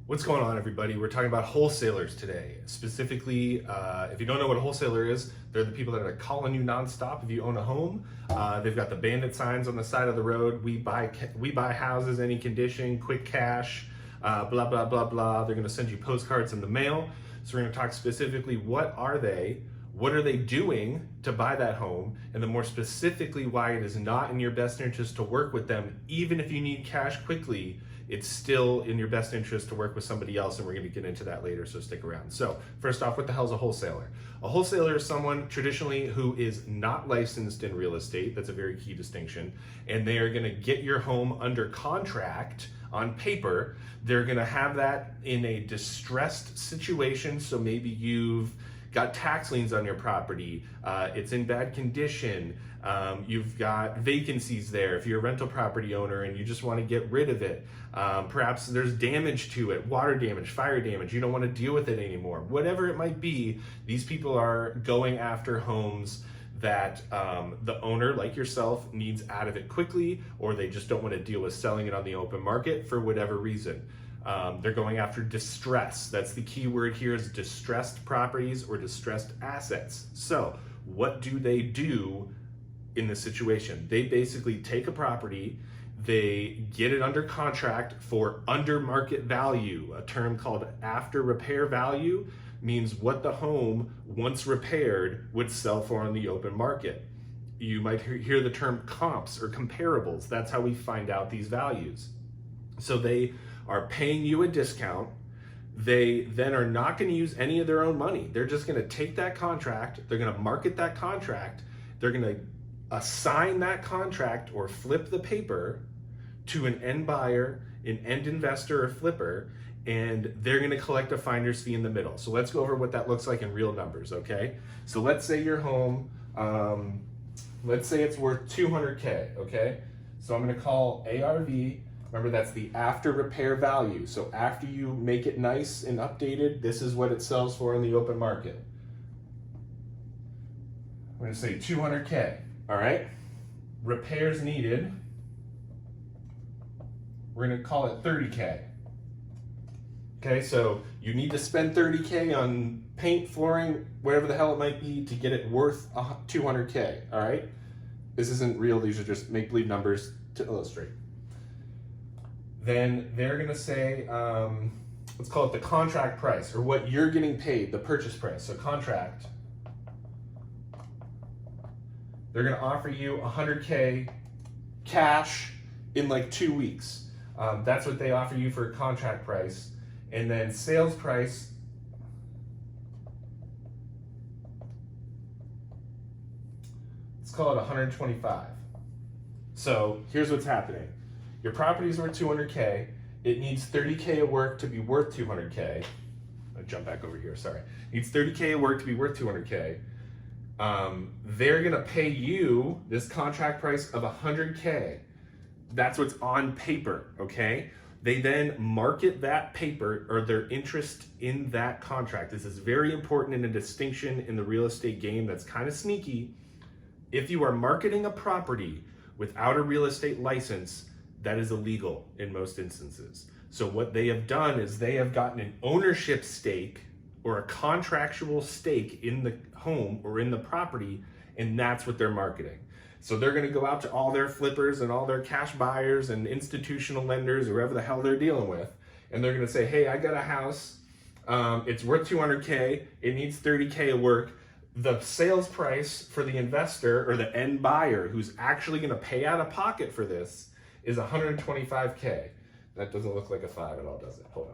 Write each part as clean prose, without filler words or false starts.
What's going on, everybody? We're talking about wholesalers today. Specifically, if you don't know what a wholesaler is, they're the people that are calling you nonstop if you own a home. They've got the bandit signs on the side of the road. We buy houses, any condition, quick cash, blah, blah, blah, blah. They're going to send you postcards in the mail. So we're going to talk specifically, what are they? What are they doing to buy that home? And then more specifically, why it is not in your best interest to work with them, even if you need cash quickly. It's still in your best interest to work with somebody else, and we're going to get into that later, so stick around. So first off, what the hell is a wholesaler? A wholesaler is someone traditionally who is not licensed in real estate. That's a very key distinction. And they are going to get your home under contract on paper. They're going to have that in a distressed situation. So maybe you've got tax liens on your property, it's in bad condition, you've got vacancies there if you're a rental property owner and you just want to get rid of it. Perhaps there's damage to it, water damage, fire damage, you don't want to deal with it anymore. Whatever it might be, these people are going after homes that the owner, like yourself, needs out of it quickly, or they just don't want to deal with selling it on the open market for whatever reason. They're going after distress. That's the key word here, is distressed properties or distressed assets. So what do they do in this situation? They basically take a property, they get it under contract for under market value. A term called after repair value means what the home, once repaired, would sell for on the open market. You might hear the term comps or comparables. That's how we find out these values. So they are paying you a discount. They then are not going to use any of their own money. They're just going to take that contract, they're going to market that contract, they're going to assign that contract or flip the paper to an end buyer, an end investor or flipper, and they're going to collect a finder's fee in the middle. So let's go over what that looks like in real numbers, okay? So let's say your home, let's say it's worth 200K, okay? So I'm going to call ARV. Remember, that's the after repair value. So after you make it nice and updated, this is what it sells for in the open market. We're gonna say 200K, all right? Repairs needed, we're gonna call it 30K. Okay, so you need to spend 30K on paint, flooring, whatever the hell it might be to get it worth 200K, all right? This isn't real, these are just make-believe numbers to illustrate. Then they're gonna say, let's call it the contract price, or what you're getting paid, the purchase price. So contract, they're gonna offer you 100K cash in like 2 weeks. That's what they offer you for a contract price. And then sales price, let's call it 125. So here's what's happening. Your property is worth 200K. It needs 30K of work to be worth 200K. I'll jump back over here, sorry. It needs 30K of work to be worth 200K. They're gonna pay you this contract price of 100K. That's what's on paper, okay? They then market that paper or their interest in that contract. This is very important and a distinction in the real estate game that's kind of sneaky. If you are marketing a property without a real estate license, that is illegal in most instances. So what they have done is they have gotten an ownership stake or a contractual stake in the home or in the property, and that's what they're marketing. So they're gonna go out to all their flippers and all their cash buyers and institutional lenders, or whoever the hell they're dealing with, and they're gonna say, hey, I got a house, it's worth 200K, it needs 30K of work. The sales price for the investor or the end buyer who's actually gonna pay out of pocket for this is 125K. That doesn't look like a 5 at all, does it? Hold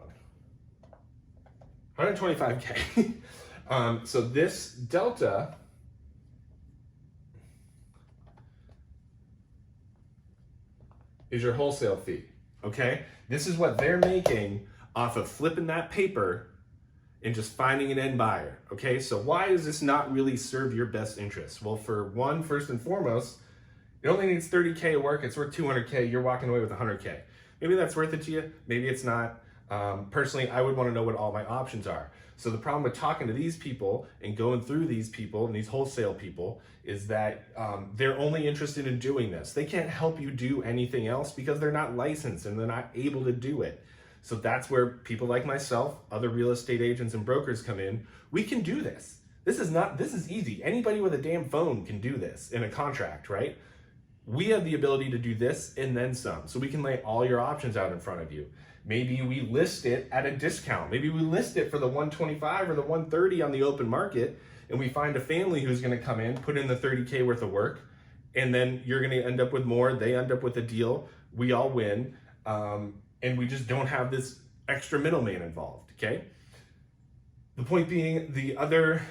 on. 125K. So this delta is your wholesale fee, okay? This is what they're making off of flipping that paper and just finding an end buyer, okay? So why does this not really serve your best interest? Well, for one, first and foremost, it only needs 30K of work, it's worth 200K, you're walking away with 100K. Maybe that's worth it to you, maybe it's not. Personally, I would wanna know what all my options are. So the problem with talking to these people and going through these people and these wholesale people is that they're only interested in doing this. They can't help you do anything else because they're not licensed and they're not able to do it. So that's where people like myself, other real estate agents and brokers come in. We can do this. This is easy. Anybody with a damn phone can do this in a contract, right? We have the ability to do this and then some. So we can lay all your options out in front of you. Maybe we list it at a discount. Maybe we list it for the 125 or the 130 on the open market, and we find a family who's gonna come in, put in the 30K worth of work, and then you're gonna end up with more, they end up with a deal, we all win, and we just don't have this extra middleman involved, okay? The point being, the other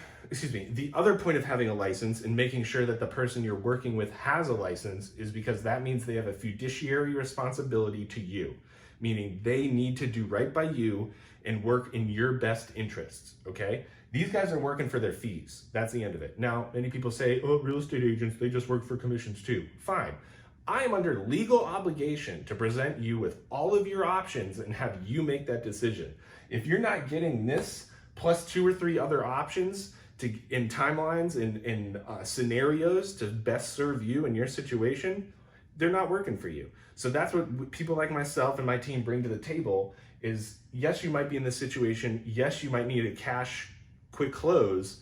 point of having a license and making sure that the person you're working with has a license is because that means they have a fiduciary responsibility to you, meaning they need to do right by you and work in your best interests, okay? These guys are working for their fees. That's the end of it. Now, many people say, oh, real estate agents, they just work for commissions too. Fine. I am under legal obligation to present you with all of your options and have you make that decision. If you're not getting this plus 2 or 3 other options in timelines, in scenarios to best serve you and your situation, they're not working for you. So that's what people like myself and my team bring to the table is, yes, you might be in this situation. Yes, you might need a cash quick close,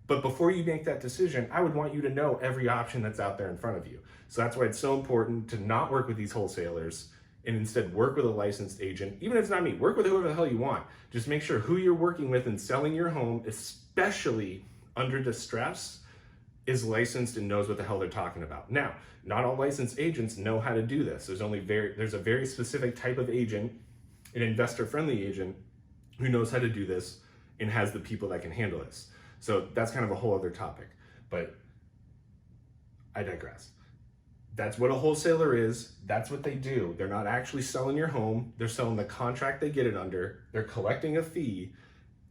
but before you make that decision, I would want you to know every option that's out there in front of you. So that's why it's so important to not work with these wholesalers and instead work with a licensed agent. Even if it's not me, work with whoever the hell you want. Just make sure who you're working with and selling your home, especially under distress, is licensed and knows what the hell they're talking about. Now, not all licensed agents know how to do this. There's a very specific type of agent, an investor-friendly agent, who knows how to do this and has the people that can handle this. So that's kind of a whole other topic, but I digress. That's what a wholesaler is. That's what they do. They're not actually selling your home. They're selling the contract they get it under. They're collecting a fee,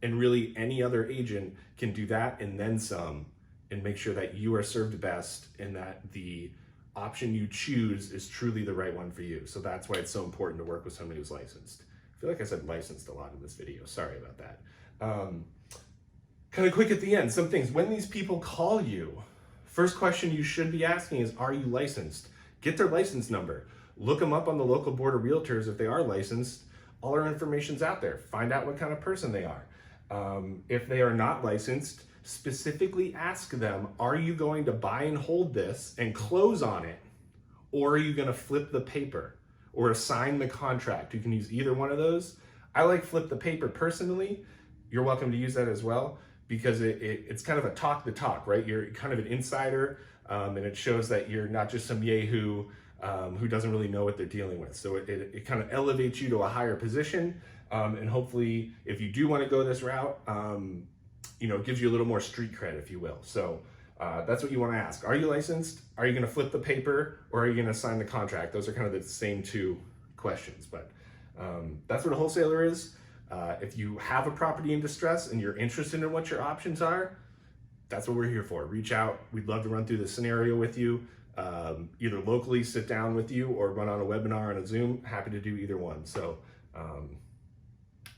and really any other agent can do that and then some, and make sure that you are served best and that the option you choose is truly the right one for you. So that's why it's so important to work with somebody who's licensed. I feel like I said licensed a lot in this video. Sorry about that. Kind of quick at the end, some things. When these people call you, first question you should be asking is, are you licensed? Get their license number. Look them up on the local board of realtors if they are licensed. All our information's out there. Find out what kind of person they are. If they are not licensed, specifically ask them, are you going to buy and hold this and close on it? Or are you going to flip the paper or assign the contract? You can use either one of those. I like flip the paper personally. You're welcome to use that as well, because it's kind of a talk the talk, right? You're kind of an insider, and it shows that you're not just some yahoo who doesn't really know what they're dealing with. So it kind of elevates you to a higher position, and hopefully, if you do want to go this route, gives you a little more street cred, if you will. So that's what you want to ask. Are you licensed? Are you going to flip the paper, or are you going to sign the contract? Those are kind of the same 2 questions, but that's what a wholesaler is. If you have a property in distress and you're interested in what your options are, that's what we're here for. Reach out. We'd love to run through the scenario with you, either locally sit down with you or run on a webinar on a Zoom. Happy to do either one. So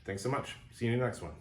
thanks so much. See you in the next one.